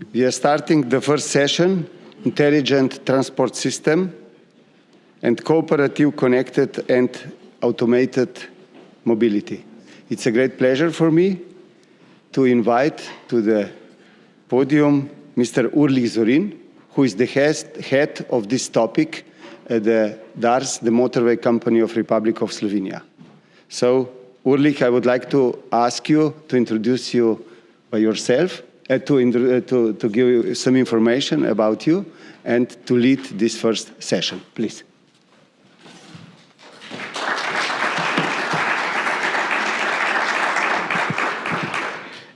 We are starting the first session, Intelligent Transport System and Cooperative Connected and Automated Mobility. It's a great pleasure for me to invite to the podium Mr. Ulrich Zorin, who is the head of this topic at the DARS, the Motorway Company of Republic of Slovenia. So, Ulrich, I would like to ask you to introduce you by yourself, to give you some information about you, and to lead this first session, please.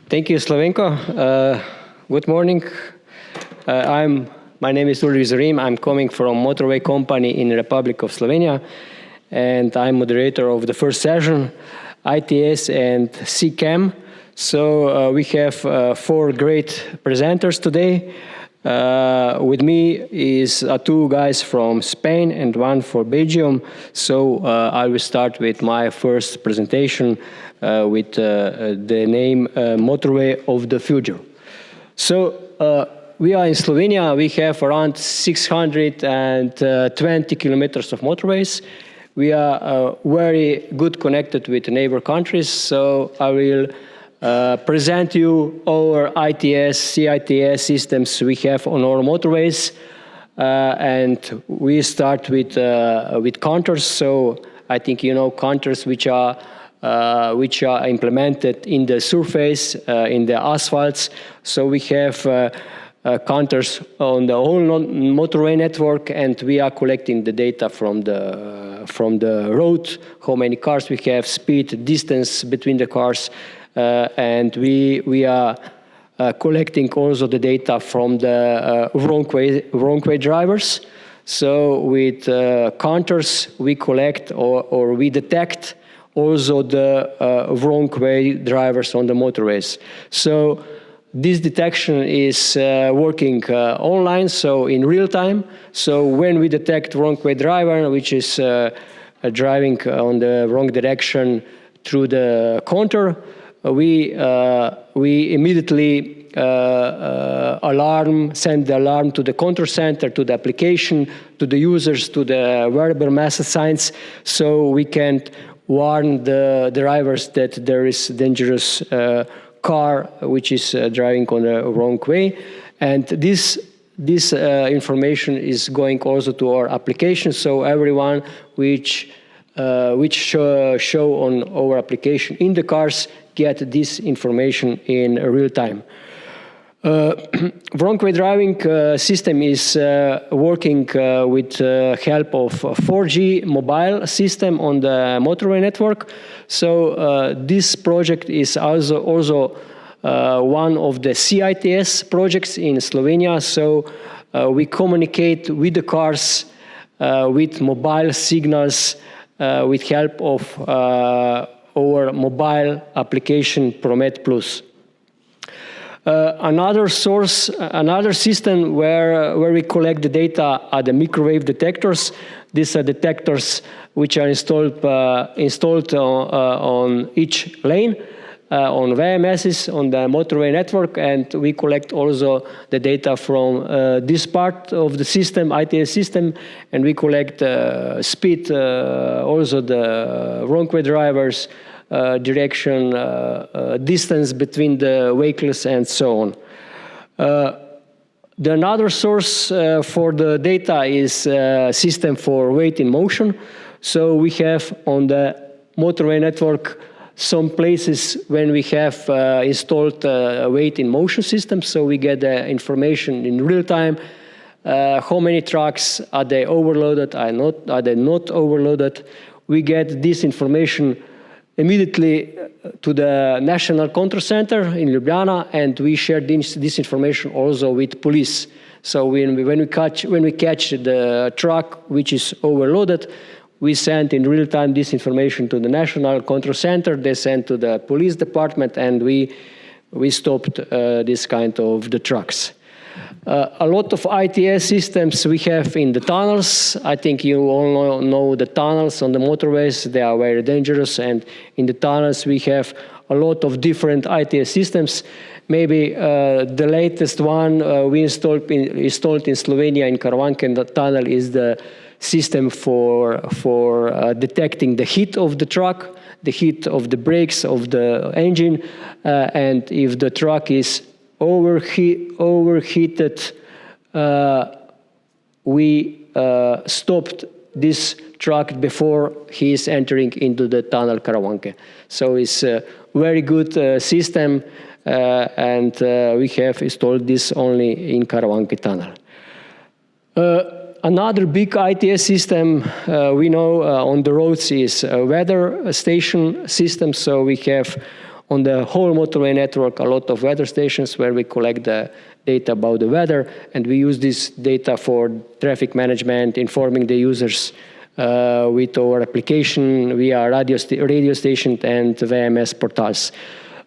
Thank you, Slovenko. Good morning. My name is Ulrich Zorin. I'm coming from Motorway Company in the Republic of Slovenia, and I'm moderator of the first session, ITS and CCAM. So we have 4 great presenters today. With me is 2 guys from Spain and 1 for Belgium. So I will start with my first presentation with the name Motorway of the Future. So we are in Slovenia. We have around 620 kilometers of motorways. We are very good connected with neighbor countries. So I will present you our ITS, CITS systems we have on our motorways. And we start with counters. So I think you know counters which are implemented in the surface, in the asphalts. So we have counters on the whole motorway network, and we are collecting the data from the road, how many cars we have, speed, distance between the cars, and we are collecting also the data from the wrong way drivers. So with counters, we collect or we detect also the wrong way drivers on the motorways. So this detection is working online, so in real time. So when we detect wrong way driver, which is driving on the wrong direction through the counter, we immediately send the alarm to the counter center, to the application, to the users, to the wearable message signs, so we can warn the drivers that there is dangerous car which is driving on the wrong way. And this information is going also to our application, so everyone which show on our application in the cars get this information in real time. Wrong way driving system is working with help of 4G mobile system on the motorway network. So this project is also one of the CITS projects in Slovenia. So we communicate with the cars with mobile signals with help of our mobile application Promet Plus. Another system where we collect the data are the microwave detectors. These are detectors which are installed on each lane, on VMSs, on the motorway network, and we collect also the data from this part of the system, ITS system, and we collect speed, also the wrong way drivers, direction, distance between the vehicles, and so on. The another source for the data is system for weight in motion. So we have on the motorway network some places when we have installed weight in motion system, so we get the information in real time. How many trucks are they overloaded? Are they not overloaded? We get this information immediately to the National Control Center in Ljubljana, and we share this information also with police. So when we catch the truck which is overloaded, we send in real time this information to the National Control Center. They send to the police department, and we stopped this kind of the trucks. A lot of ITS systems we have in the tunnels. I think you all know the tunnels on the motorways. They are very dangerous, and in the tunnels we have a lot of different ITS systems. Maybe the latest one we installed in Slovenia in Karavanken tunnel is the system for detecting the heat of the truck, the heat of the brakes of the engine, and if the truck is overheated, we stopped this truck before he is entering into the tunnel Karavanke. So it's a very good system, and we have installed this only in Karavanke tunnel. Another big ITS system we know on the roads is a weather station system. So we have on the whole motorway network a lot of weather stations where we collect the data about the weather, and we use this data for traffic management, informing the users with our application via radio station and VMS portals.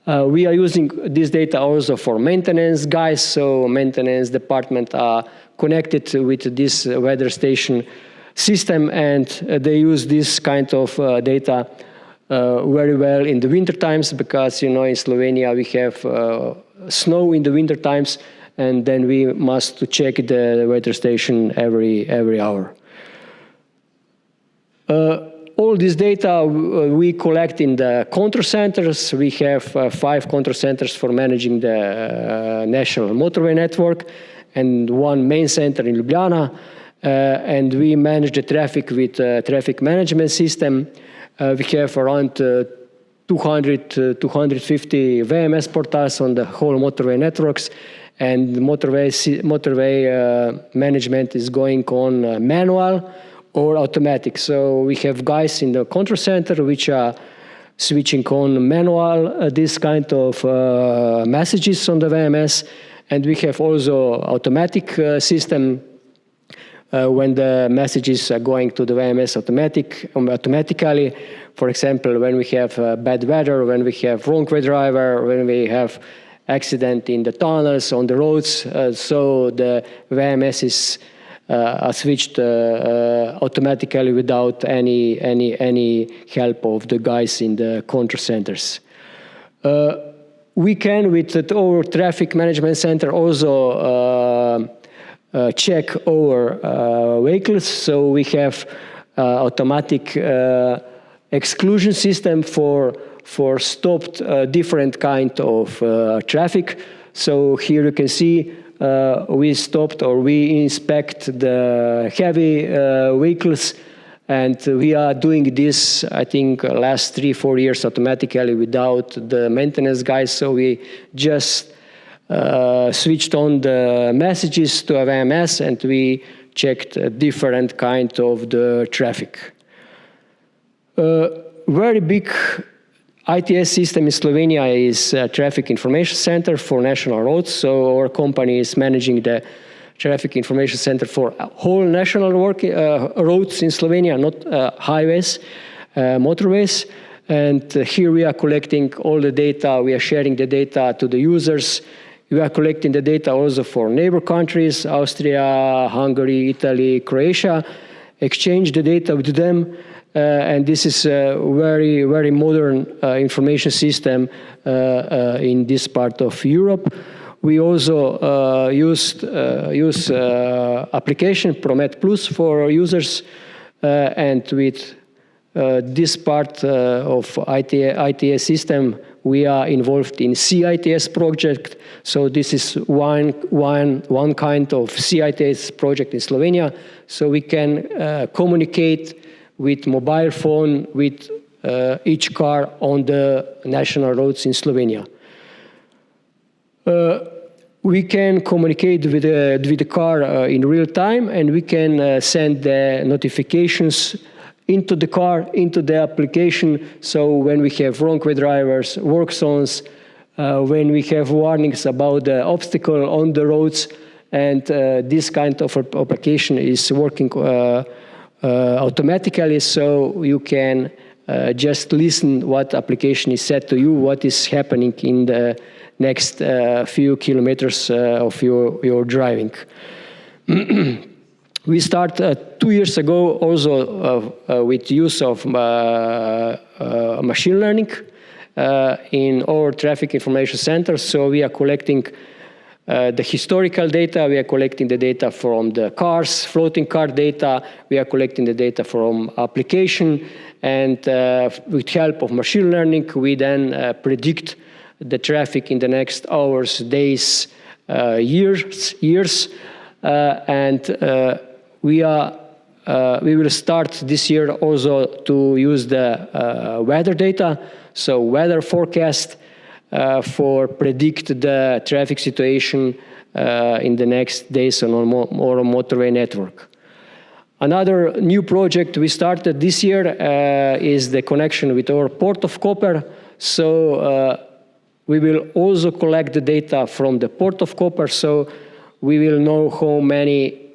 We are using this data also for maintenance guys, so maintenance department are connected with this weather station system, and they use this kind of data very well in the winter times, because in Slovenia we have snow in the winter times, and then we must check the weather station every hour. All this data we collect in the control centers. We have 5 control centers for managing the national motorway network, and 1 main center in Ljubljana, and we manage the traffic with a traffic management system. We have around 250 VMS portals on the whole motorway networks, and motorway management is going on manual or automatic. So we have guys in the control center which are switching on manual this kind of messages on the VMS, and we have also automatic system when the messages are going to the VMS automatically. For example, when we have bad weather, when we have wrong way driver, when we have accident in the tunnels, on the roads, so the VMS is switched automatically without any help of the guys in the control centers. We can, with our traffic management center, also check our vehicles. So we have automatic exclusion system for stopped different kind of traffic. So here you can see we stopped or we inspect the heavy vehicles, and we are doing this, I think, last 3-4 years automatically without the maintenance guys. So we just switched on the messages to a VMS, and we checked a different kind of the traffic. Very big ITS system in Slovenia is Traffic Information Center for national roads. So our company is managing the Traffic Information Center for whole national roads in Slovenia, not highways, motorways. And here we are collecting all the data. We are sharing the data to the users. We are collecting the data also for neighbor countries, Austria, Hungary, Italy, Croatia, exchange the data with them. And this is a very, very modern information system in this part of Europe. We also use application Promet Plus for users, and with this part of ITS system, we are involved in CITS project. So this is one kind of CITS project in Slovenia. So we can communicate with mobile phone with each car on the national roads in Slovenia. We can communicate with the car in real time, and we can send the notifications into the car, into the application. So when we have wrong way drivers, work zones, when we have warnings about the obstacle on the roads, and this kind of application is working automatically, so you can just listen what application is said to you, what is happening in the next few kilometers of your driving. We start 2 years ago also with use of machine learning in our traffic information center. So we are collecting the historical data, we are collecting the data from the cars, floating car data, we are collecting the data from application, and with help of machine learning, we then predict the traffic in the next hours, days, years, and we will start this year also to use the weather data, so weather forecast, for predict the traffic situation in the next days on our motorway network. Another new project we started this year is the connection with our port of Koper. So we will also collect the data from the port of Koper, so we will know how many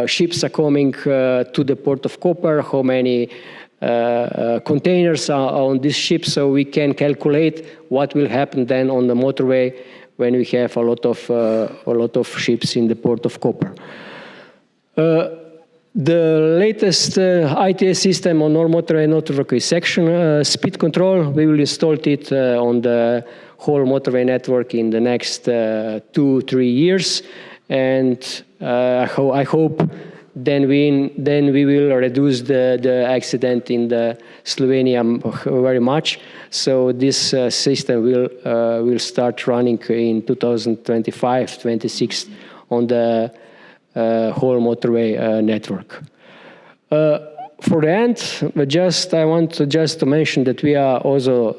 ships are coming to the port of Koper, how many containers are on this ship, so we can calculate what will happen then on the motorway when we have a lot of ships in the port of Koper. The latest ITS system on our motorway network is section speed control. We will install it on the whole motorway network in the next 2-3 years, and I hope then we will reduce the accident in the Slovenia very much. So this system will start running in 2025-26 on the whole motorway network. For the end, I want to mention that we are also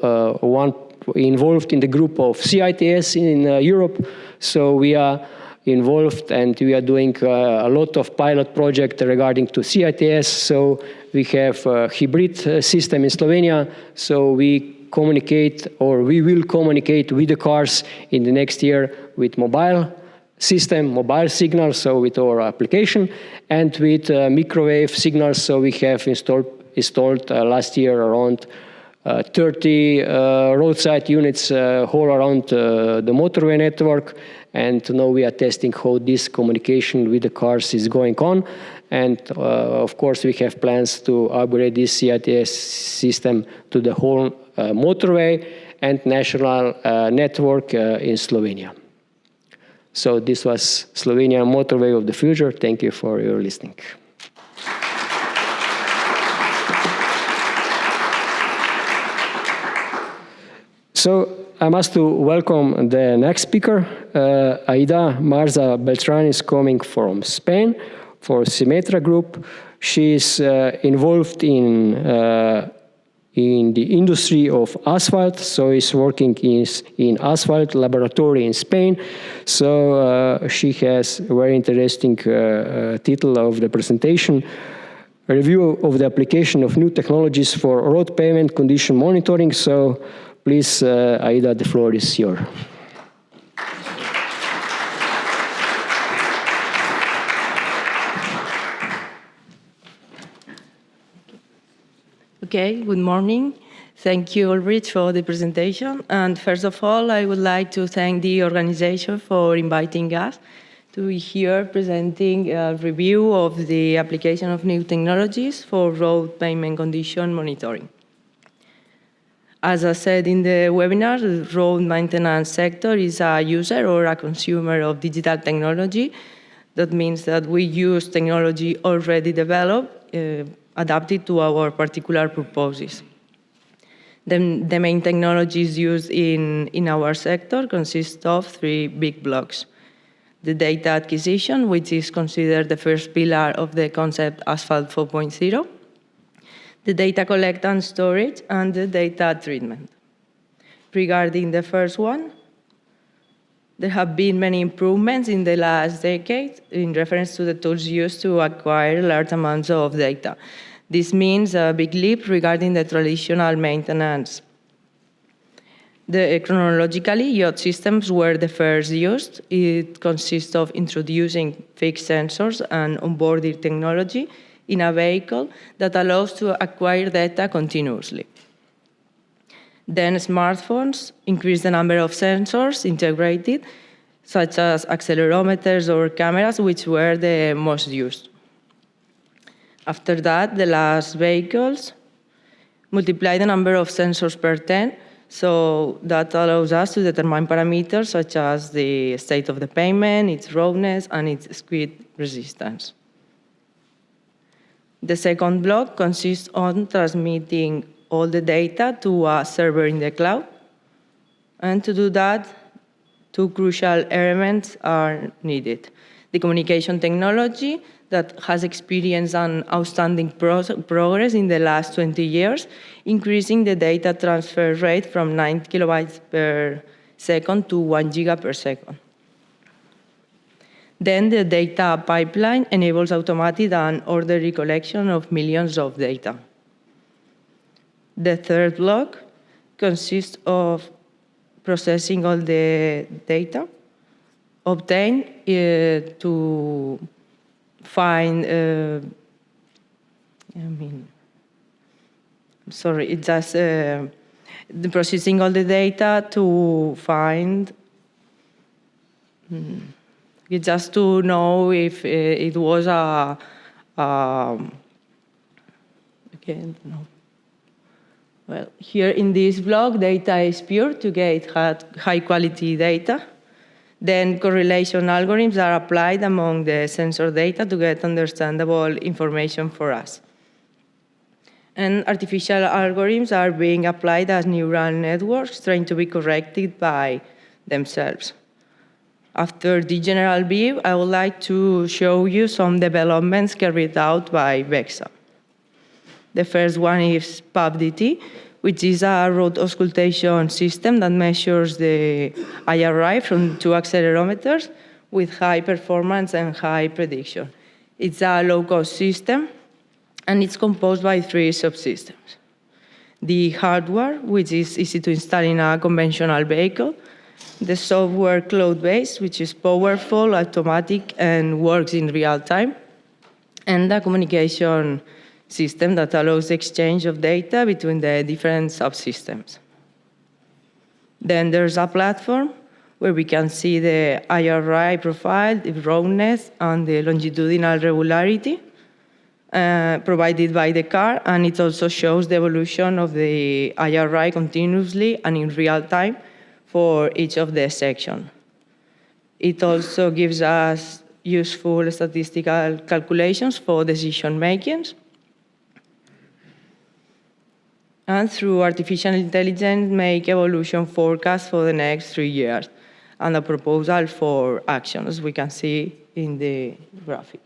involved in the group of CITS in Europe. So we are involved and we are doing a lot of pilot projects regarding to CITS. So we have a hybrid system in Slovenia. So we communicate, or we will communicate with the cars in the next year with mobile system, mobile signals, so with our application, and with microwave signals. So we have installed last year around 30 roadside units all around the motorway network. And now we are testing how this communication with the cars is going on. And of course, we have plans to upgrade this CITS system to the whole motorway and national network in Slovenia. So this was Slovenia Motorway of the Future. Thank you for your listening. So I must to welcome the next speaker. Aida Marzá is coming from Spain for Simetria Group. She is involved in the industry of asphalt, so is working in asphalt laboratory in Spain. So she has a very interesting title of the presentation: Review of the application of new technologies for road pavement condition monitoring. So please, Aida, the floor is yours. Okay, good morning. Thank you, Ulrich, for the presentation. And first of all, I would like to thank the organization for inviting us to be here presenting a review of the application of new technologies for road pavement condition monitoring. As I said in the webinar, the road maintenance sector is a user or a consumer of digital technology. That means that we use technology already developed, adapted to our particular purposes. The main technologies used in our sector consist of 3 big blocks: the data acquisition, which is considered the first pillar of the concept ASPHALT 4.0, the data collect and storage, and the data treatment. Regarding the first one, there have been many improvements in the last decade in reference to the tools used to acquire large amounts of data. This means a big leap regarding the traditional maintenance. Chronologically, yacht systems were the first used. It consists of introducing fixed sensors and onboarding technology in a vehicle that allows to acquire data continuously. Then smartphones increased the number of sensors integrated, such as accelerometers or cameras, which were the most used. After that, the last vehicles multiplied the number of sensors per 10, So that allows us to determine parameters such as the state of the pavement, its roughness, and its skid resistance. The second block consists on transmitting all the data to a server in the cloud. And to do that, two crucial elements are needed. The communication technology that has experienced an outstanding progress in the last 20 years, increasing the data transfer rate from 9 kilobytes per second to 1 giga per second. Then the data pipeline enables automated and orderly collection of millions of data. The third block consists of processing all the data obtained to find, it's just the processing all the data to find, just to know if it was Well, here in this block, data is pure to get high quality data. Then correlation algorithms are applied among the sensor data to get understandable information for us. And artificial algorithms are being applied as neural networks trying to be corrected by themselves. After the general view, I would like to show you some developments carried out by VEXA. The first one is PavDT, which is a road auscultation system that measures the IRI from two accelerometers with high performance and high prediction. It's a low-cost system, and it's composed by three subsystems. The hardware, which is easy to install in a conventional vehicle. The software cloud-based, which is powerful, automatic, and works in real time. And the communication system that allows the exchange of data between the different subsystems. Then there's a platform where we can see the IRI profile, the roughness, and the longitudinal regularity provided by the car, and it also shows the evolution of the IRI continuously and in real time for each of the sections. It also gives us useful statistical calculations for decision making. And through artificial intelligence, make evolution forecasts for the next 3 years, and a proposal for action, as we can see in the graphic.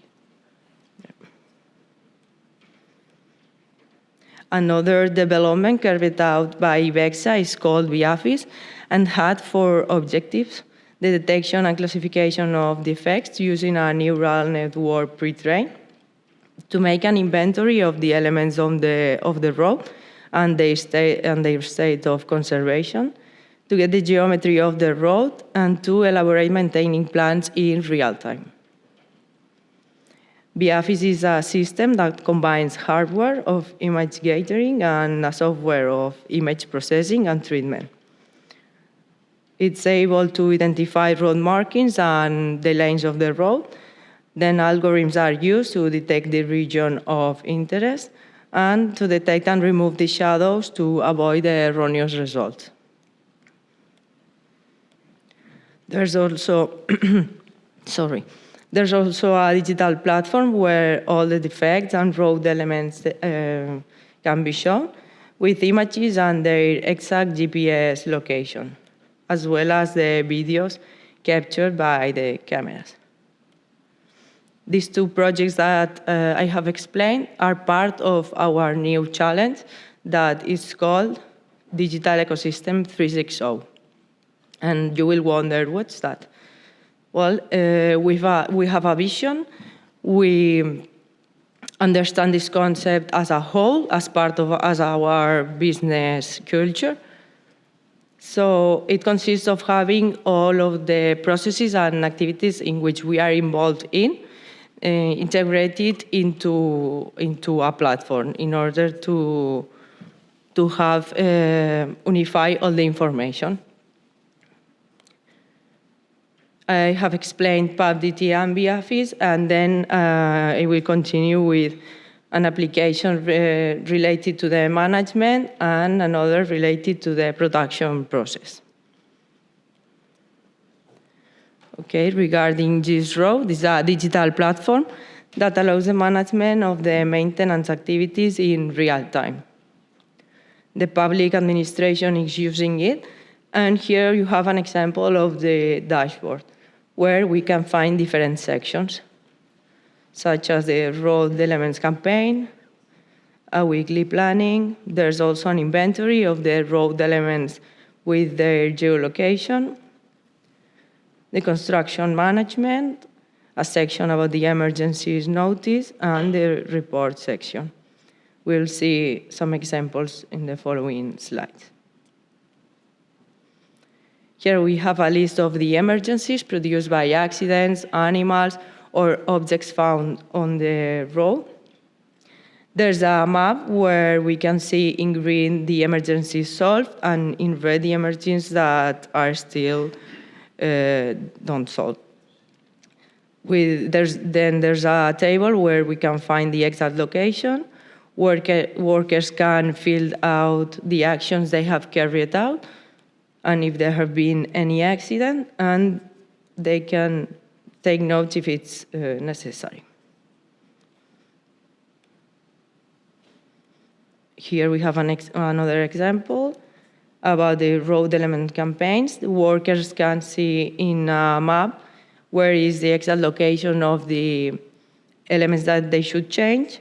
Another development carried out by VEXA is called VIAFIS, and had for objectives the detection and classification of defects using a neural network pre-trained to make an inventory of the elements of the road and their state of conservation, to get the geometry of the road, and to elaborate maintaining plans in real time. VIAFIS is a system that combines hardware of image gathering and a software of image processing and treatment. It's able to identify road markings and the lanes of the road. Then algorithms are used to detect the region of interest and to detect and remove the shadows to avoid the erroneous results. There's also, There's also a digital platform where all the defects and road elements can be shown with images and their exact GPS location, as well as the videos captured by the cameras. These two projects that I have explained are part of our new challenge that is called Digital Ecosystem 360. And you will wonder, what's that? Well, we have a vision. We understand this concept as a whole, as part of our business culture. So it consists of having all of the processes and activities in which we are involved in, integrated into a platform in order to have unify all the information. I have explained PavDT and VIAFIS, and then I will continue with an application related to the management, and another related to the production process. Okay, regarding this road, this is a digital platform that allows the management of the maintenance activities in real time. The public administration is using it, and here you have an example of the dashboard, where we can find different sections, such as the road elements campaign, a weekly planning. There's also an inventory of the road elements with their geolocation, the construction management, a section about the emergencies notice, and the report section. We'll see some examples in the following slides. Here we have a list of the emergencies produced by accidents, animals, or objects found on the road. There's a map where we can see in green the emergencies solved, and in red the emergencies that are still don't solve. There's a table where we can find the exact location. Workers can fill out the actions they have carried out, and if there have been any accident, and they can take note if it's necessary. Here we have another example about the road element campaigns. The workers can see in a map where is the exact location of the elements that they should change,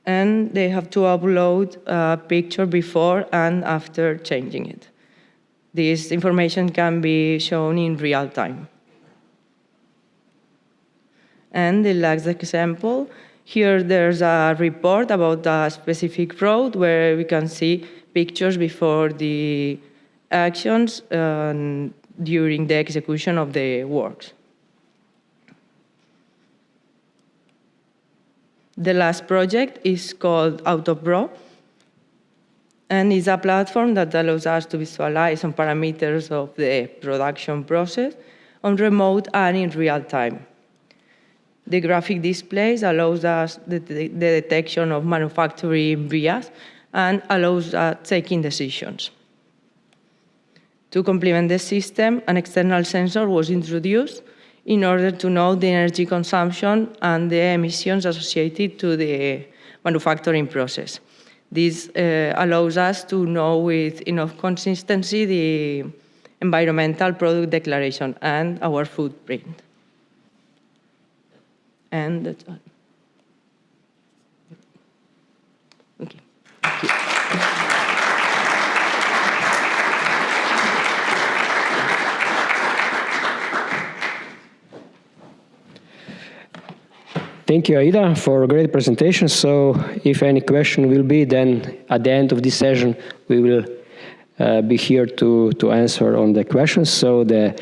and they have to upload a picture before and after changing it. This information can be shown in real time. And the last example, here there's a report about a specific road where we can see pictures before the actions during the execution of the works. The last project is called AutoPro, and is a platform that allows us to visualize some parameters of the production process on remote and in real time. The graphic displays allows us the detection of manufacturing bias and allows taking decisions. To complement the system, an external sensor was introduced in order to know the energy consumption and the emissions associated to the manufacturing process. This allows us to know with enough consistency the environmental product declaration and our footprint. And that's all. Okay. Thank you. Thank you, Aida, for a great presentation. So if any question will be, then at the end of this session, we will be here to answer on the questions. So the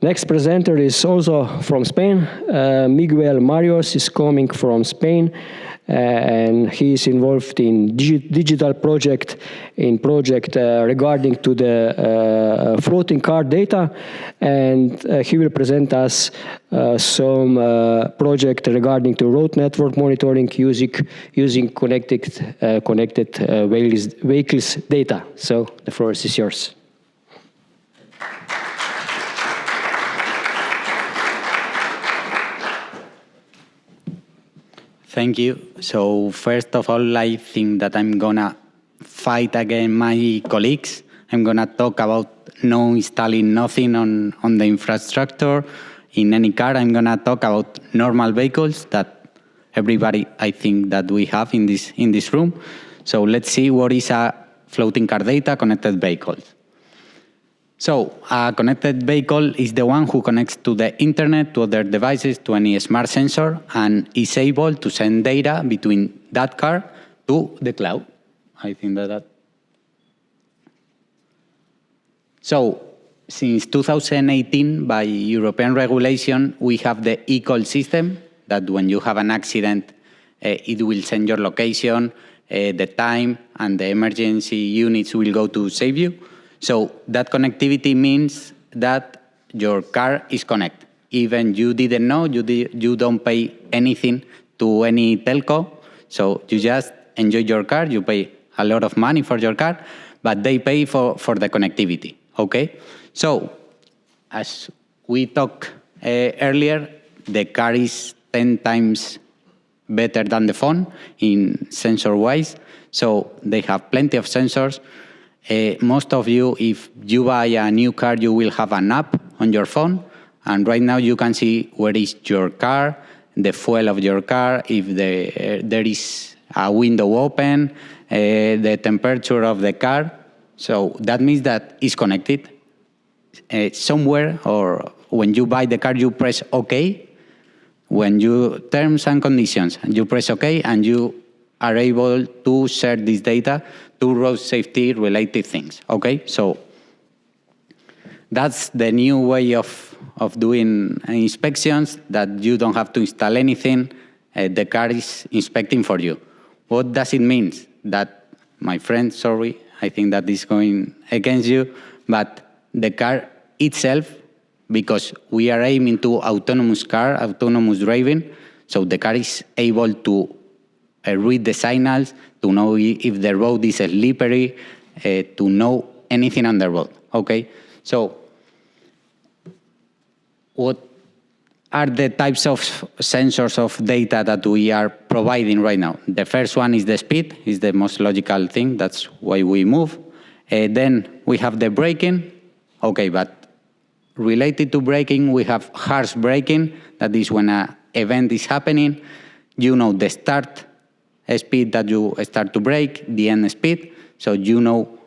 next presenter is also from Spain. Miguel Muñoz is coming from Spain, and he is involved in digital project regarding to the floating car data, and he will present us some project regarding to road network monitoring using connected vehicles data. So the floor is yours. Thank you. So first of all, I think that I'm gonna fight against my colleagues. I'm gonna talk about no installing nothing on the infrastructure in any car. I'm gonna talk about normal vehicles that everybody, I think, that we have in this room. So let's see what is a floating car data connected vehicles. So a connected vehicle is the one who connects to the internet, to other devices, to any smart sensor, and is able to send data between that car to the cloud. I think that. So since 2018, by European regulation, we have the eCall system that when you have an accident, it will send your location, the time, and the emergency units will go to save you. So that connectivity means that your car is connected. Even you didn't know, you don't pay anything to any telco, So you just enjoy your car, you pay a lot of money for your car, but they pay for the connectivity, okay? So, as we talked earlier, the car is 10 times better than the phone in sensor-wise. So they have plenty of sensors. Most of you, if you buy a new car, you will have an app on your phone. And right now you can see where is your car, the fuel of your car, if there is a window open, the temperature of the car. So that means that it's connected. Somewhere, or when you buy the car, you press OK. When you terms and conditions, you press OK, and you are able to share this data to road safety related things. Okay, so that's the new way of doing inspections, that you don't have to install anything. The car is inspecting for you. What does it mean? That, my friend, sorry, I think that is going against you, but the car itself, because we are aiming to autonomous car, autonomous driving, so the car is able to read the signals, to know if the road is slippery, to know anything on the road, okay? So what are the types of sensors of data that we are providing right now? The first one is the speed, is the most logical thing, that's why we move. Then we have the braking, okay, but related to braking, we have harsh braking, that is when an event is happening. You know the start speed that you start to brake, the end speed, so you know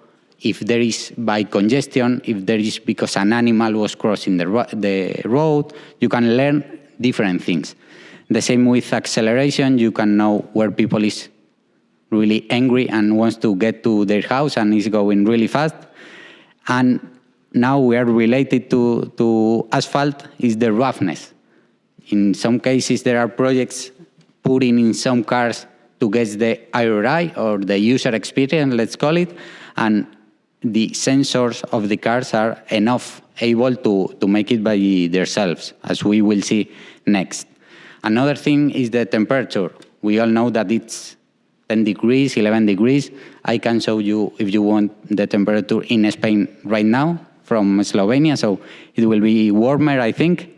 if there is by congestion, if there is because an animal was crossing the road, you can learn different things. The same with acceleration, you can know where people is really angry and wants to get to their house and is going really fast. And now we are related to asphalt is the roughness. In some cases, there are projects putting in some cars to get the IRI or the user experience, let's call it, and the sensors of the cars are enough able to make it by themselves, as we will see next. Another thing is the temperature. We all know that it's 10 degrees, 11 degrees. I can show you, if you want, the temperature in Spain right now from Slovenia, so it will be warmer, I think.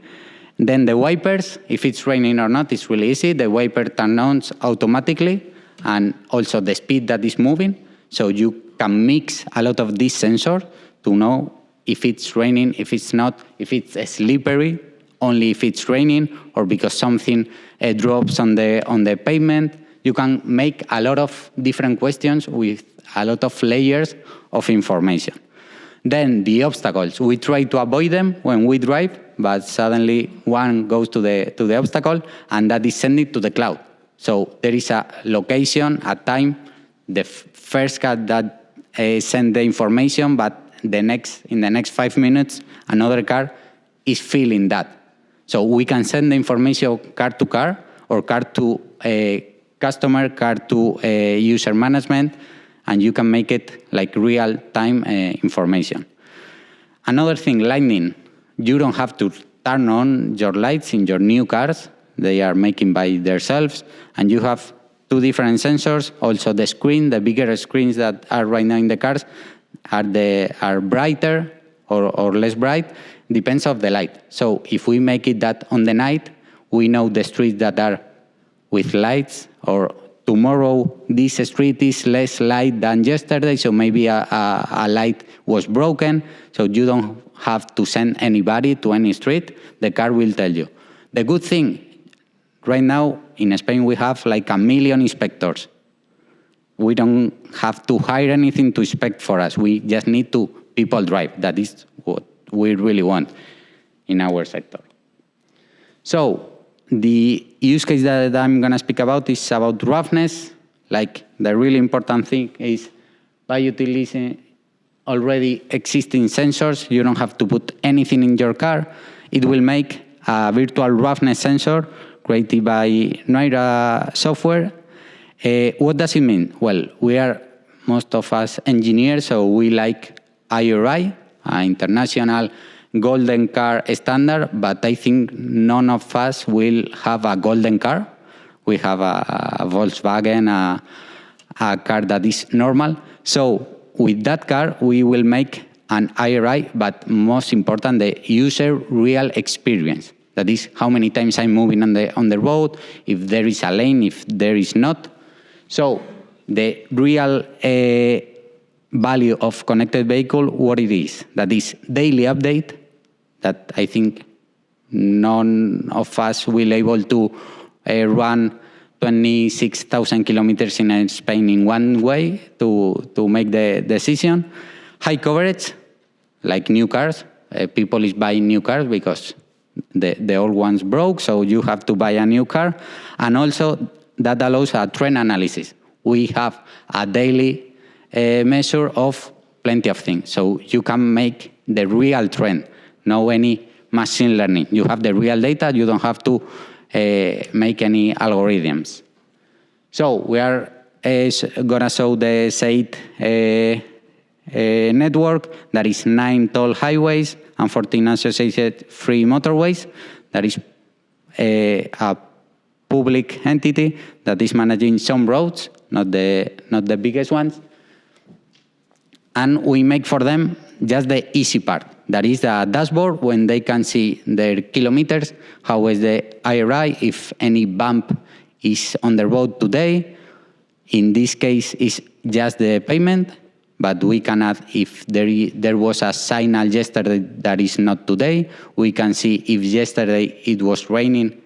Then the wipers, if it's raining or not, it's really easy. The wiper turns on automatically, and also the speed that is moving. So you can mix a lot of these sensors to know if it's raining, if it's not, if it's slippery, only if it's raining, or because something drops on the pavement. You can make a lot of different questions with a lot of layers of information. Then the obstacles, we try to avoid them when we drive, but suddenly one goes to the obstacle, and that is sent it to the cloud. So there is a location, a time, the first car that sent the information, but in the next 5 minutes, another car is filling that. So we can send the information car to car, or car to customer, car to user management, and you can make it like real-time information. Another thing, lighting. You don't have to turn on your lights in your new cars. They are making by themselves, and you have two different sensors. Also the screen, the bigger screens that are right now in the cars are brighter or less bright, depends on the light. So if we make it that on the night, we know the streets that are with lights, or tomorrow this street is less light than yesterday, so maybe a light was broken, so you don't have to send anybody to any street, the car will tell you. The good thing, right now in Spain we have like 1 million inspectors. We don't have to hire anything to inspect for us, we just need to people drive. That is what we really want in our sector. So the use case that I'm going to speak about is about roughness. Like the really important thing is by utilizing already existing sensors, you don't have to put anything in your car. It will make a virtual roughness sensor created by Naira software. What does it mean? Well, we are, most of us engineers, so we like IRI, international golden car standard, but I think none of us will have a golden car. We have a Volkswagen, a car that is normal. So with that car, we will make an IRI, but most important, the user real experience. That is how many times I'm moving on the road, if there is a lane, if there is not. So the real value of connected vehicle, what it is, that is daily update, that I think none of us will able to run 26,000 kilometers in Spain in one way to make the decision. High coverage, like new cars. People is buying new cars because the old ones broke, so you have to buy a new car. And also that allows a trend analysis. We have a daily measure of plenty of things. So you can make the real trend, no any machine learning. You have the real data, you don't have to make any algorithms. So we are gonna show the SAID network. That is 9 toll highways and 14 associated free motorways. That is a public entity that is managing some roads, not the biggest ones. And we make for them just the easy part. That is the dashboard when they can see their kilometers, how is the IRI, if any bump is on the road today. In this case, it's just the pavement, but we can add if there was a signal yesterday that is not today. We can see if yesterday it was raining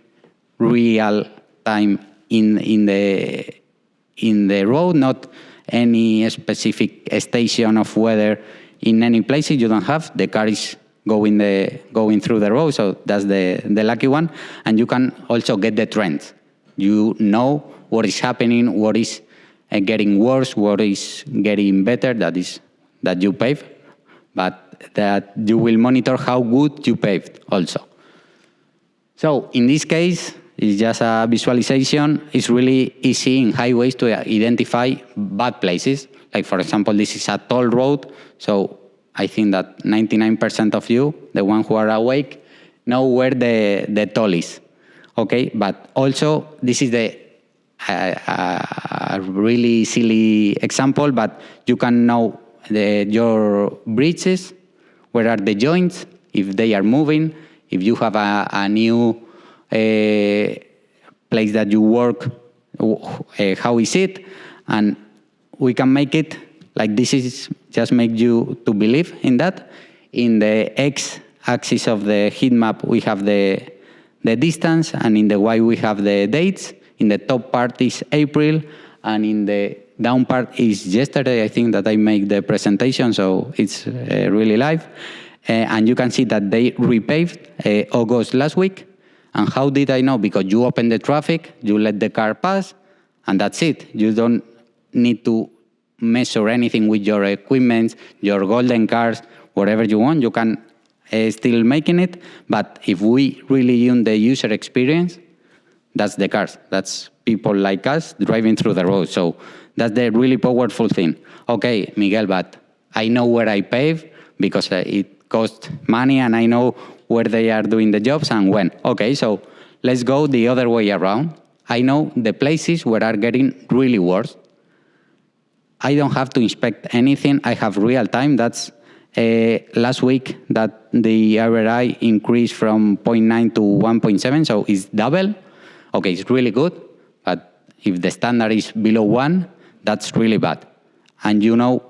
real time in the road, not any specific station of weather in any place. You don't have, the car is going through the road, so that's the lucky one. And you can also get the trends. You know what is happening, what is getting worse, what is getting better, that you pave, but that you will monitor how good you paved also. So in this case, it's just a visualization. It's really easy in highways to identify bad places. Like, for example, this is a toll road, so I think that 99% of you, the ones who are awake, know where the toll is. Okay, but also this is a really silly example, but you can know your bridges, where are the joints, if they are moving, if you have a new place that you work, how is it? And we can make it like this is just make you to believe in that. In the x-axis of the heat map, we have the distance, and in the y we have the dates. In the top part is April, and in the down part is yesterday. I think that I make the presentation, so it's really live. And you can see that they repaved August last week. And how did I know? Because you open the traffic, you let the car pass, and that's it. You don't need to measure anything with your equipment, your golden cars, whatever you want. You can still making it. But if we really use the user experience, that's the cars. That's people like us driving through the road. So that's the really powerful thing. Okay, Miguel, but I know where I pave because it costs money, and I know where they are doing the jobs and when. Okay, so let's go the other way around. I know the places where are getting really worse. I don't have to inspect anything. I have real time. That's last week that the RRI increased from 0.9 to 1.7, so it's double. Okay, it's really good, but if the standard is below 1, that's really bad. And you know,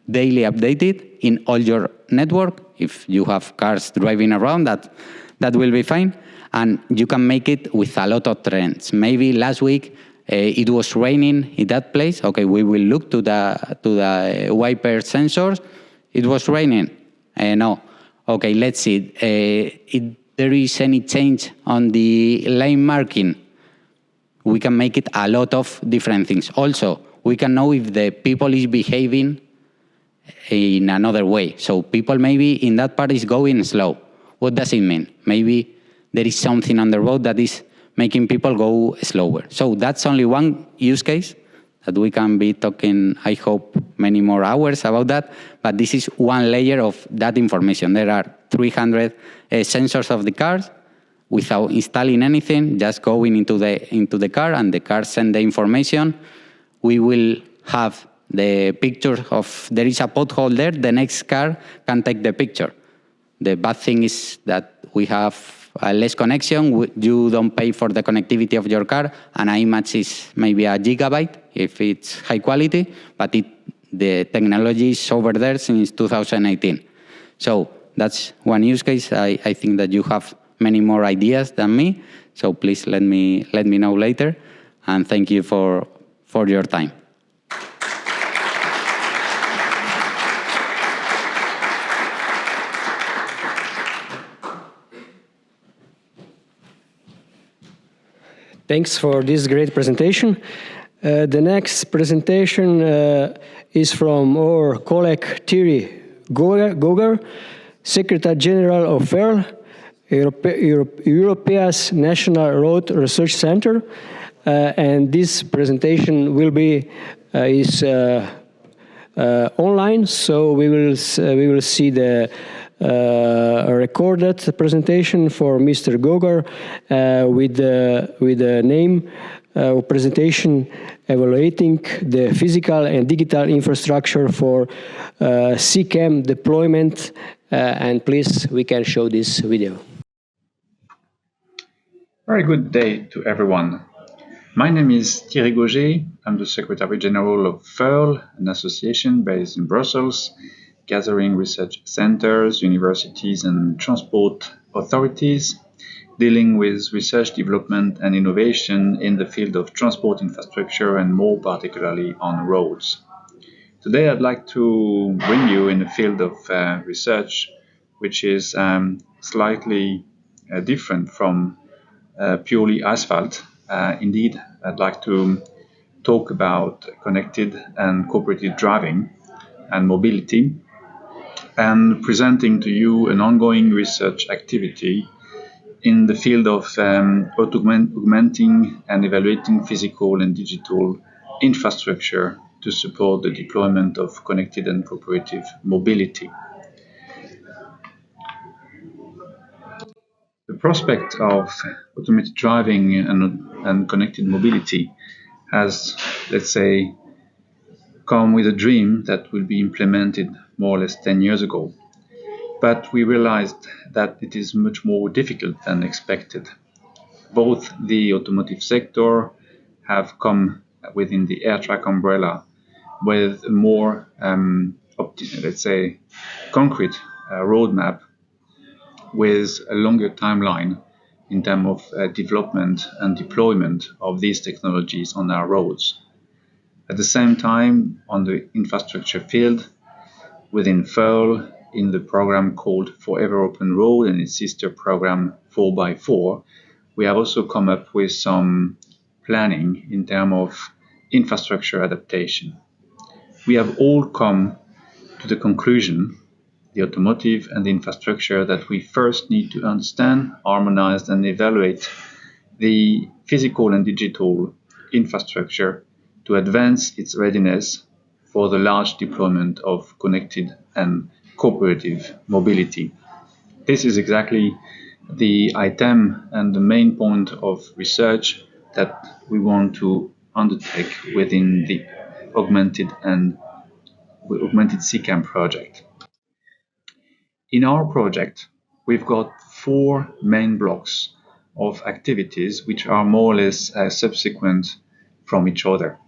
daily updated in all your network. If you have cars driving around, that will be fine. And you can make it with a lot of trends. Maybe last week it was raining in that place. Okay, we will look to the wiper sensors. It was raining. No. Okay, let's see. If there is any change on the lane marking, we can make it a lot of different things. Also, we can know if the people is behaving in another way. So people maybe in that part is going slow. What does it mean? Maybe there is something on the road that is making people go slower. So that's only one use case that we can be talking, I hope, many more hours about that. But this is one layer of that information. There are 300 sensors of the cars. without installing anything, just going into the car, and the car send the information. We will have the picture of there is a pothole there. The next car can take the picture. The bad thing is that we have less connection. You don't pay for the connectivity of your car. An image is maybe a gigabyte if it's high quality, but the technology is over there since 2018. So that's one use case. I think that you have many more ideas than me. So please let me know later. And thank you for your time. Thanks for this great presentation. The next presentation is from our colleague Thierry Goger, Secretary General of FEHRL, Europe's National Road Research Center, and this presentation will be online, so we will see the recorded presentation for Mr. Goger with the name presentation evaluating the physical and digital infrastructure for CCAM deployment. And please, we can show this video. Very good day to everyone. My name is Thierry Goger. I'm the Secretary General of FEHRL, an association based in Brussels, gathering research centers, universities, and transport authorities, dealing with research, development, and innovation in the field of transport infrastructure, and more particularly on roads. Today, I'd like to bring you in the field of research, which is slightly different from purely asphalt. Indeed, I'd like to talk about connected and cooperative driving and mobility, and presenting to you an ongoing research activity in the field of augmenting and evaluating physical and digital infrastructure to support the deployment of connected and cooperative mobility. The prospect of automated driving and connected mobility has, let's say, come with a dream that will be implemented more or less 10 years ago. But we realized that it is much more difficult than expected. Both the automotive sector have come within the air track umbrella with a more, let's say, concrete roadmap with a longer timeline in terms of development and deployment of these technologies on our roads. At the same time, on the infrastructure field, within FEHRL, in the program called Forever Open Road and its sister program 4x4, we have also come up with some planning in terms of infrastructure adaptation. We have all come to the conclusion, the automotive and the infrastructure, that we first need to understand, harmonize, and evaluate the physical and digital infrastructure to advance its readiness for the large deployment of connected and cooperative mobility. This is exactly the item and the main point of research that we want to undertake within the Augmented CCAM project. In our project, we've got 4 main blocks of activities which are more or less subsequent from each other.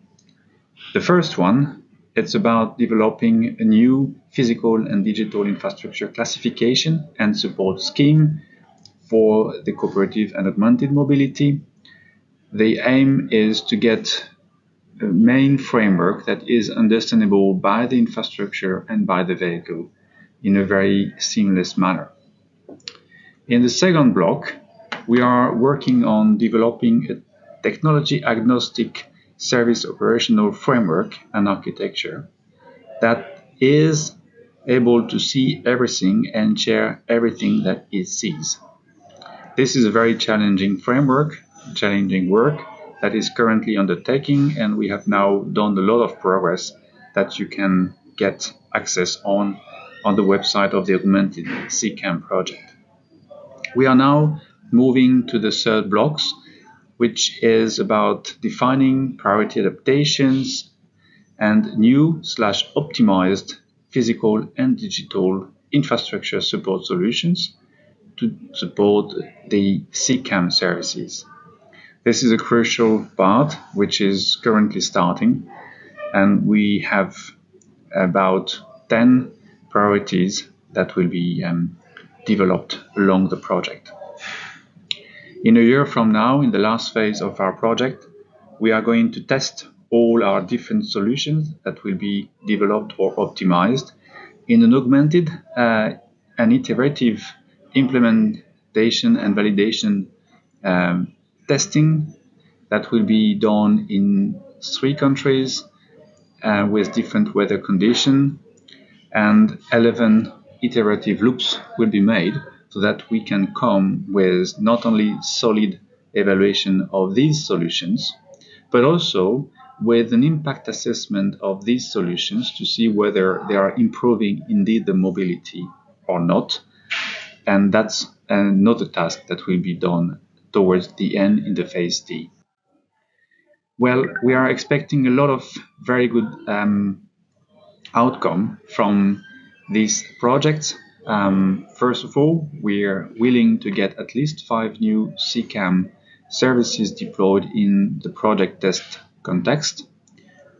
The first one, it's about developing a new physical and digital infrastructure classification and support scheme for the cooperative and augmented mobility. The aim is to get a main framework that is understandable by the infrastructure and by the vehicle in a very seamless manner. In the second block, we are working on developing a technology-agnostic service operational framework and architecture that is able to see everything and share everything that it sees. This is a very challenging framework, challenging work that is currently undertaking, and we have now done a lot of progress that you can get access on the website of the Augmented CCAM project. We are now moving to the third blocks, which is about defining priority adaptations and new/optimized physical and digital infrastructure support solutions to support the CCAM services. This is a crucial part which is currently starting, and we have about 10 priorities that will be developed along the project. In a year from now, in the last phase of our project, we are going to test all our different solutions that will be developed or optimized in an augmented and iterative implementation and validation testing that will be done in 3 countries with different weather conditions, and 11 iterative loops will be made so that we can come with not only solid evaluation of these solutions, but also with an impact assessment of these solutions to see whether they are improving indeed the mobility or not. And that's another task that will be done towards the end in the phase D. Well, we are expecting a lot of very good outcome from these projects. First of all, we are willing to get at least 5 new CCAM services deployed in the project test context.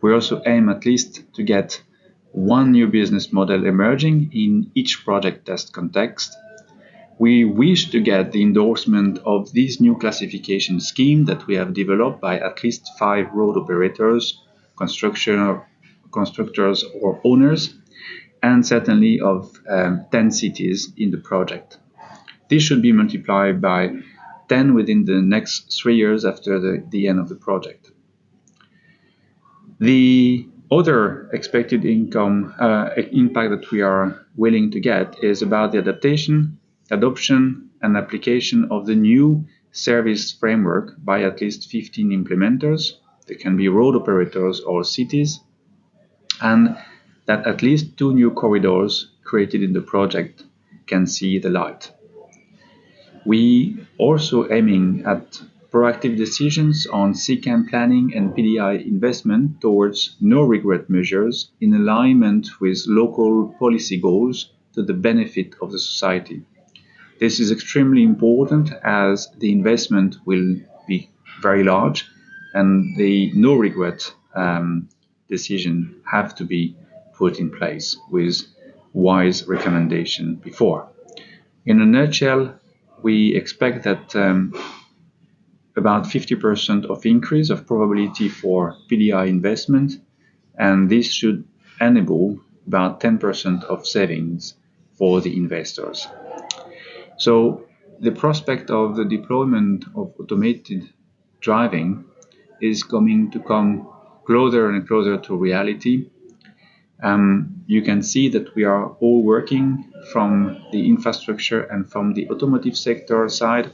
We also aim at least to get 1 new business model emerging in each project test context. We wish to get the endorsement of this new classification scheme that we have developed by at least 5 road operators, constructors or owners, and certainly of 10 cities in the project. This should be multiplied by 10 within the next 3 years after the end of the project. The other expected impact that we are willing to get is about the adoption and application of the new service framework by at least 15 implementers. They can be road operators or cities, and that at least 2 new corridors created in the project can see the light. We also aiming at proactive decisions on CCAM planning and PDI investment towards no-regret measures in alignment with local policy goals to the benefit of the society. This is extremely important as the investment will be very large and the no-regret decision have to be put in place with wise recommendation before. In a nutshell, we expect that about 50% of increase of probability for PDI investment, and this should enable about 10% of savings for the investors. So the prospect of the deployment of automated driving is going to come closer and closer to reality. You can see that we are all working from the infrastructure and from the automotive sector side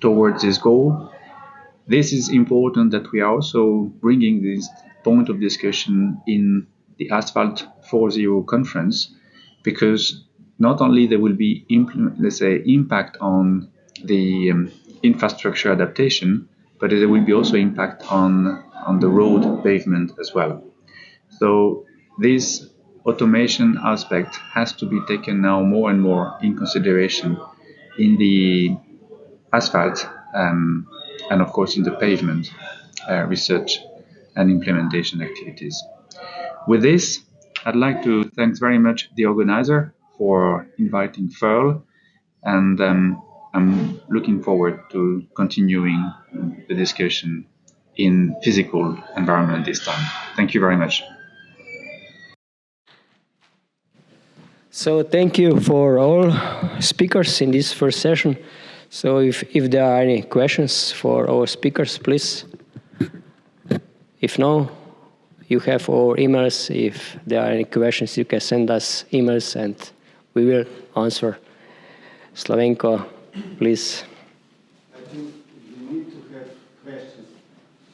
towards this goal. This is important that we are also bringing this point of discussion in the ASPHALT 4.0 conference, because not only there will be impact on the infrastructure adaptation, but there will be also impact on the road pavement as well. So this automation aspect has to be taken now more and more in consideration in the asphalt and of course in the pavement research and implementation activities. With this, I'd like to thank very much the organizer for inviting FEHRL, and I'm looking forward to continuing the discussion in physical environment this time. Thank you very much. So thank you for all speakers in this first session. So if there are any questions for our speakers, please. If no, you have our emails. If there are any questions, you can send us emails and we will answer. Slavenko, please. I think you need to have questions.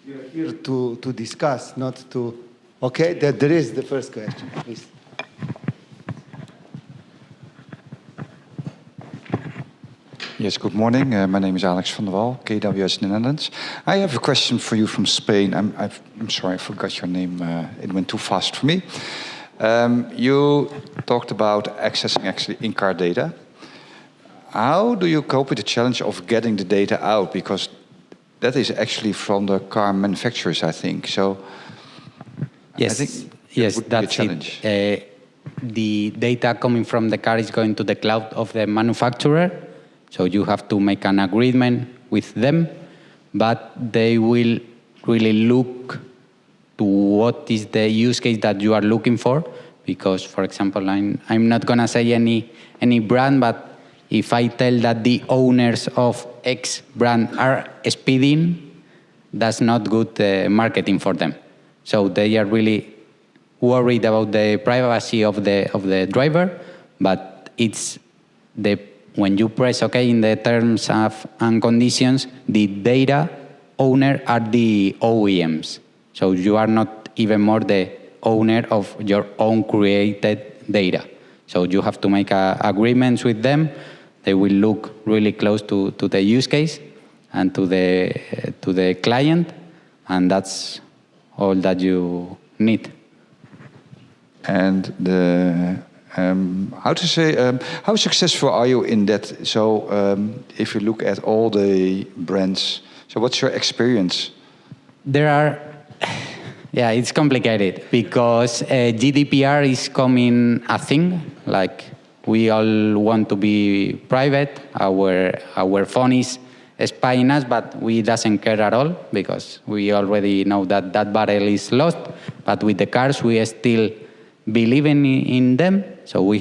We are here to discuss, not to... Okay, there is the first question, please. Yes, good morning. My name is Alex van der Wal, KWS Netherlands. I have a question for you from Spain. I'm sorry, I forgot your name. It went too fast for me. You talked about accessing actually in-car data. How do you cope with the challenge of getting the data out? Because that is actually from the car manufacturers, I think. So yes, I think yes, would that's be a challenge. The data coming from the car is going to the cloud of the manufacturer. So you have to make an agreement with them, but they will really look to what is the use case that you are looking for. Because, for example, I'm not going to say any brand, but if I tell that the owners of X brand are speeding, that's not good marketing for them. So they are really worried about the privacy of the driver, but it's when you press OK in the terms and conditions, the data owner are the OEMs. So you are not even more the owner of your own created data. So you have to make agreements with them. They will look really close to the use case and to the client, and that's all that you need. And how successful are you in that? So if you look at all the brands, so what's your experience? It's complicated because GDPR is coming a thing. Like we all want to be private. Our phone is spying us, but we doesn't care at all because we already know that battle is lost. But with the cars, we still believe in them. So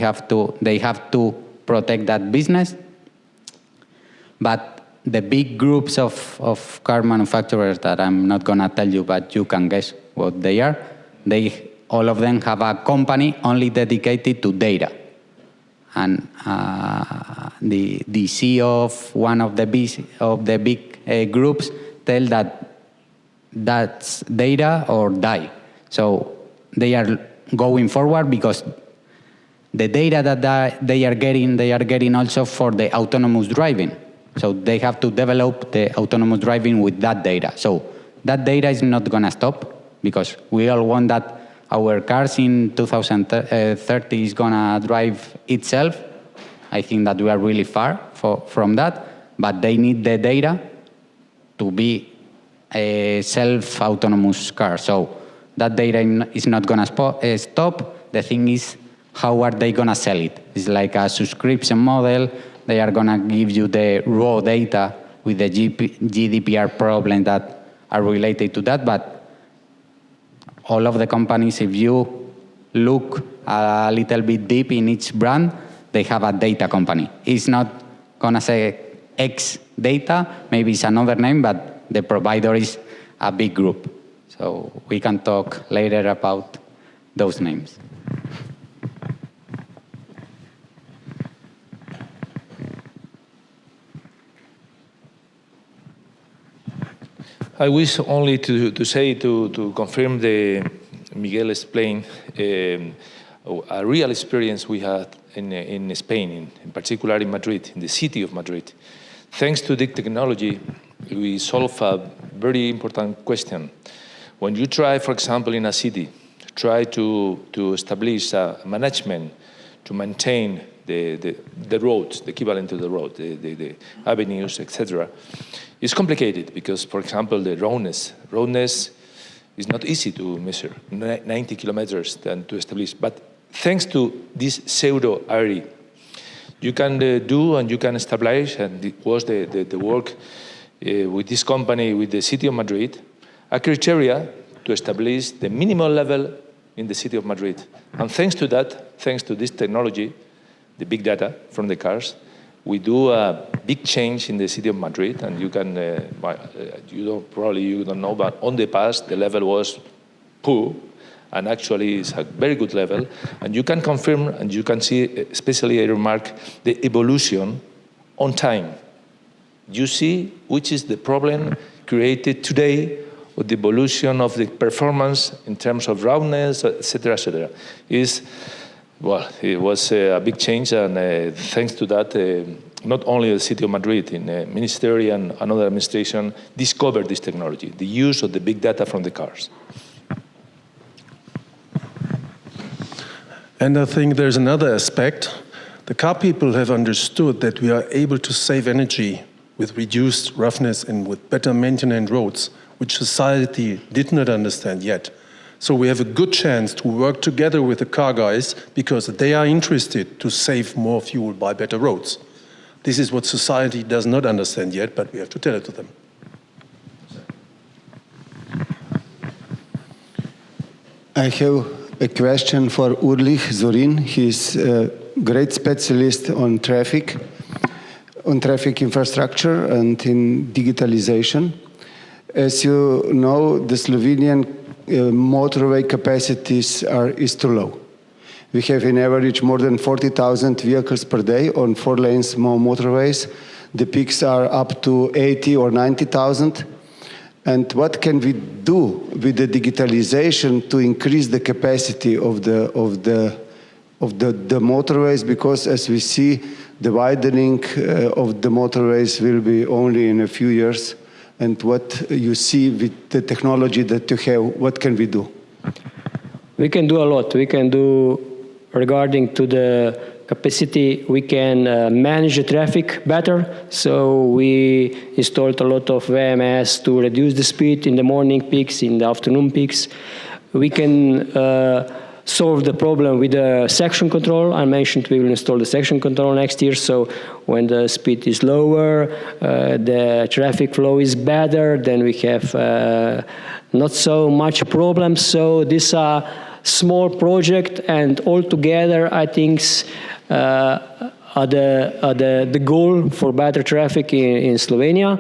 they have to protect that business. But the big groups of car manufacturers that I'm not gonna tell you, but you can guess what they are. All of them have a company only dedicated to data. And the CEO of one of the big groups tell that's data or die. So they are going forward because the data that they are getting also for the autonomous driving. So they have to develop the autonomous driving with that data. So that data is not going to stop because we all want that our cars in 2030 is going to drive itself. I think that we are really far from that, but they need the data to be a self-autonomous car. So that data is not going to stop. The thing is, how are they going to sell it? It's like a subscription model. They are going to give you the raw data with the GDPR problem that are related to that. But all of the companies, if you look a little bit deep in each brand, they have a data company. It's not going to say X data. Maybe it's another name, but the provider is a big group. So we can talk later about those names. I wish only to say, to confirm the Miguel explained, a real experience we had in Spain, in particular in Madrid, in the city of Madrid. Thanks to the technology, we solve a very important question. When you try, for example, in a city, try to establish a management to maintain the roads, the equivalent to the road, the avenues, etc. It's complicated because, for example, the roadness is not easy to measure, 90 kilometers to establish. But thanks to this pseudo area, you can do and you can establish, and it was the work with this company, with the city of Madrid, a criteria to establish the minimum level in the city of Madrid. And thanks to that, thanks to this technology, the big data from the cars, we do a big change in the city of Madrid, and you can, you don't know, but on the past the level was poor, and actually it's a very good level, and you can confirm and you can see, especially I remark, the evolution on time. You see which is the problem created today with the evolution of the performance in terms of roundness, etc., etc. Is Well, it was a big change, and thanks to that, not only the city of Madrid, in the ministry and another administration discovered this technology, the use of the big data from the cars. And I think there's another aspect. The car people have understood that we are able to save energy with reduced roughness and with better maintained roads, which society did not understand yet. So we have a good chance to work together with the car guys because they are interested to save more fuel by better roads. This is what society does not understand yet, but we have to tell it to them. I have a question for Ulrich Zorin. He's a great specialist on traffic infrastructure and in digitalization. As you know, the Slovenian motorway capacities is too low. We have in average more than 40,000 vehicles per day on 4 lanes more motorways. The peaks are up to 80 or 90,000. And what can we do with the digitalization to increase the capacity of the motorways? Because as we see, the widening of the motorways will be only in a few years. And what you see with the technology that you have, what can we do? We can do a lot. We can do, regarding to the capacity, we can manage the traffic better. So we installed a lot of VMS to reduce the speed in the morning peaks, in the afternoon peaks. We can solve the problem with the section control. I mentioned we will install the section control next year, so when the speed is lower, the traffic flow is better, then we have not so much problems. So these are small project, and altogether I think are the goal for better traffic in Slovenia.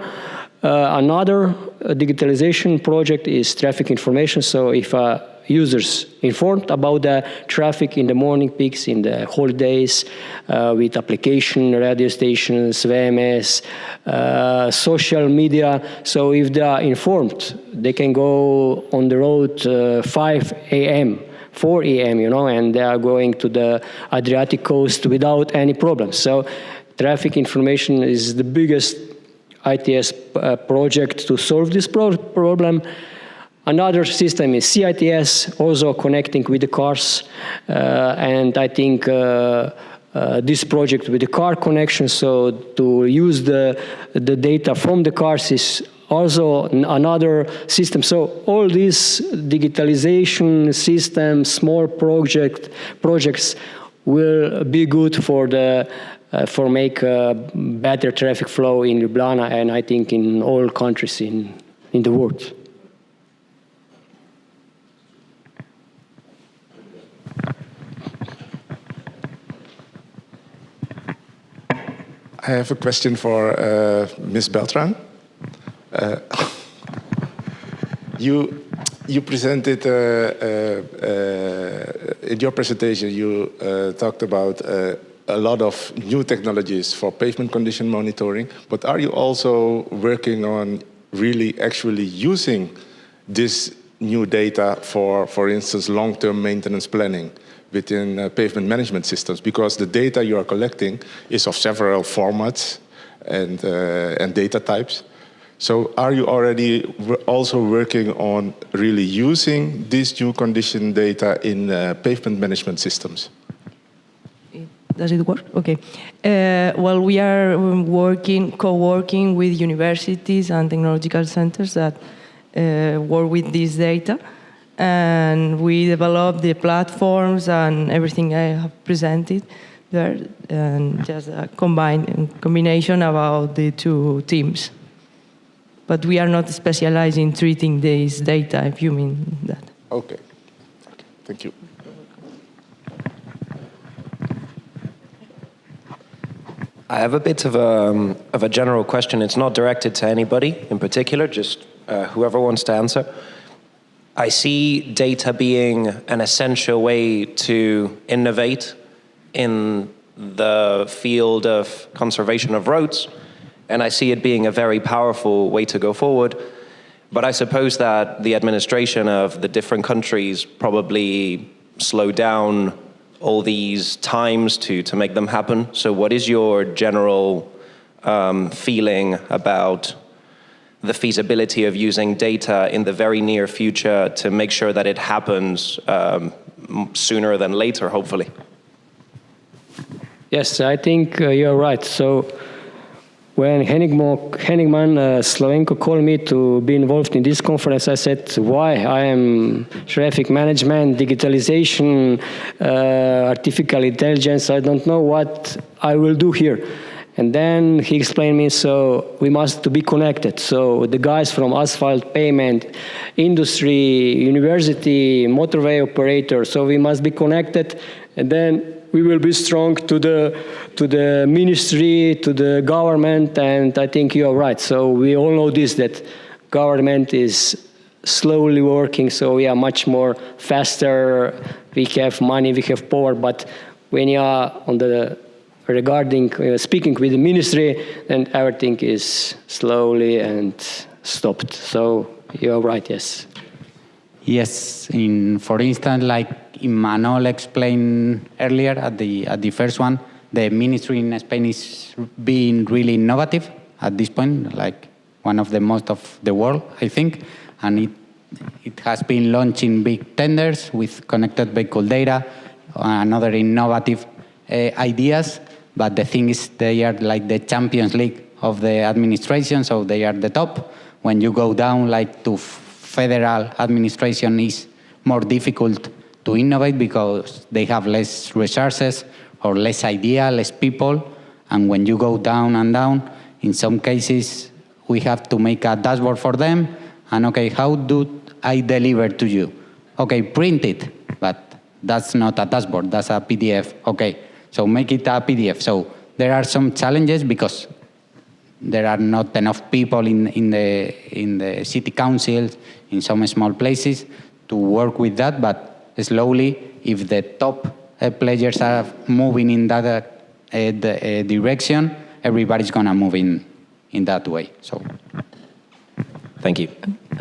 Another digitalization project is traffic information. So if users informed about the traffic in the morning peaks, in the holidays, with application, radio stations, VMS, social media. So if they are informed, they can go on the road 5 a.m., 4 a.m., and they are going to the Adriatic coast without any problems. So traffic information is the biggest ITS project to solve this problem. Another system is CITS, also connecting with the cars, and I think this project with the car connection, so to use the data from the cars is also another system. So all these digitalization systems, small projects will be good for make better traffic flow in Ljubljana, and I think in all countries in the world. I have a question for Ms. Beltran. You presented in your presentation. You talked about a lot of new technologies for pavement condition monitoring. But are you also working on really actually using this new data for instance, long-term maintenance planning within pavement management systems? Because the data you are collecting is of several formats and data types. So are you already also working on really using this new condition data in pavement management systems? Does it work? Okay. Well, we are co-working with universities and technological centers that work with this data. And we develop the platforms and everything I have presented there, and just a combination about the two teams. But we are not specialized in treating this data, if you mean that. Okay. Thank you. I have a bit of a general question. It's not directed to anybody in particular, just whoever wants to answer. I see data being an essential way to innovate in the field of conservation of roads, and I see it being a very powerful way to go forward. But I suppose that the administration of the different countries probably slow down all these times to make them happen. So what is your general feeling about the feasibility of using data in the very near future to make sure that it happens sooner than later, hopefully? Yes, I think you're right. So when Henigman Slovenko called me to be involved in this conference, I said, why? I am traffic management, digitalization, artificial intelligence. I don't know what I will do here. And then he explained me, so we must be connected. So the guys from ASPHALT, pavement, industry, university, motorway operator, so we must be connected, and then we will be strong to the ministry, to the government, and I think you're right. So we all know this, that government is slowly working, so we are much more faster, we have money, we have power, but when you are on the regarding speaking with the ministry, then everything is slowly and stopped. So you're right, yes. Yes, for instance, like Imanol explained earlier at the first one, the ministry in Spain is being really innovative at this point, like one of the most of the world, I think, and it has been launching big tenders with connected vehicle data and other innovative ideas. But the thing is, they are like the Champions League of the administration, so they are the top. When you go down like to federal administration, is more difficult to innovate because they have less resources or less idea, less people. And when you go down and down, in some cases, we have to make a dashboard for them. And okay, how do I deliver to you? Okay, print it, but that's not a dashboard, that's a PDF. Okay. So make it a PDF. So there are some challenges because there are not enough people in the city councils, in some small places, to work with that. But slowly, if the top players are moving in that direction, everybody's gonna move in that way. So, thank you.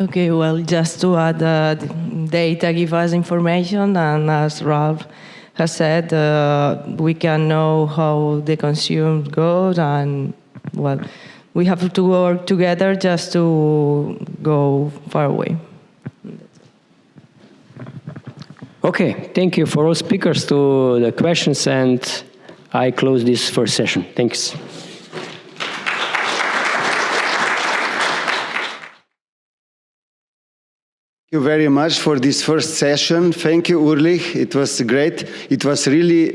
Okay, well, just to add, data give us information, and as Ralph has said, we can know how the consume goes, and well, we have to work together just to go far away. Okay, thank you for all speakers to the questions, and I close this first session. Thanks. Thank you very much for this first session. Thank you, Ulrich. It was great. It was really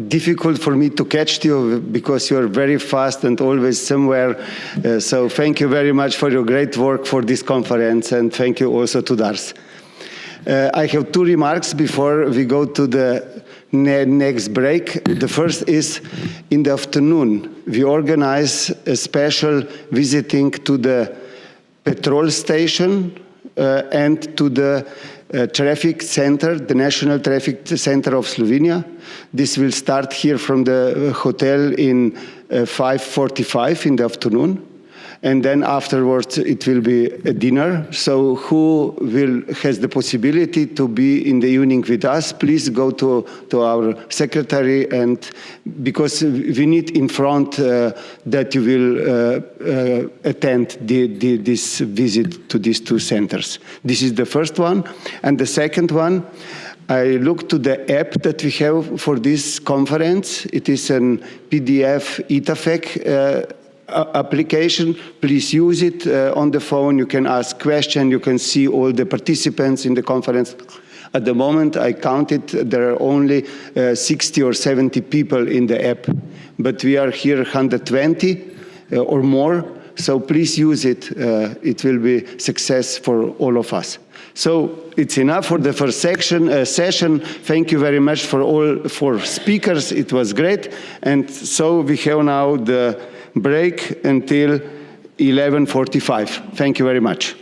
difficult for me to catch you because you are very fast and always somewhere. So thank you very much for your great work for this conference, and thank you also to Dars. I have two remarks before we go to the next break. The first is, in the afternoon, we organize a special visiting to the petrol station and to the traffic center, the National Traffic Center of Slovenia. This will start here from the hotel in 5:45 in the afternoon. And then afterwards it will be a dinner. So who has the possibility to be in the evening with us, please go to our secretary, and because we need in front that you will attend this visit to these two centers. This is the first one. And the second one, I looked to the app that we have for this conference. It is an PDF ETAFEC application. Please use it on the phone. You can ask questions. You can see all the participants in the conference. At the moment, I counted, there are only 60 or 70 people in the app, but we are here 120 or more. So please use it. It will be success for all of us. So it's enough for the first session. Thank you very much for all speakers. It was great. And so we have now the break until 11:45. Thank you very much.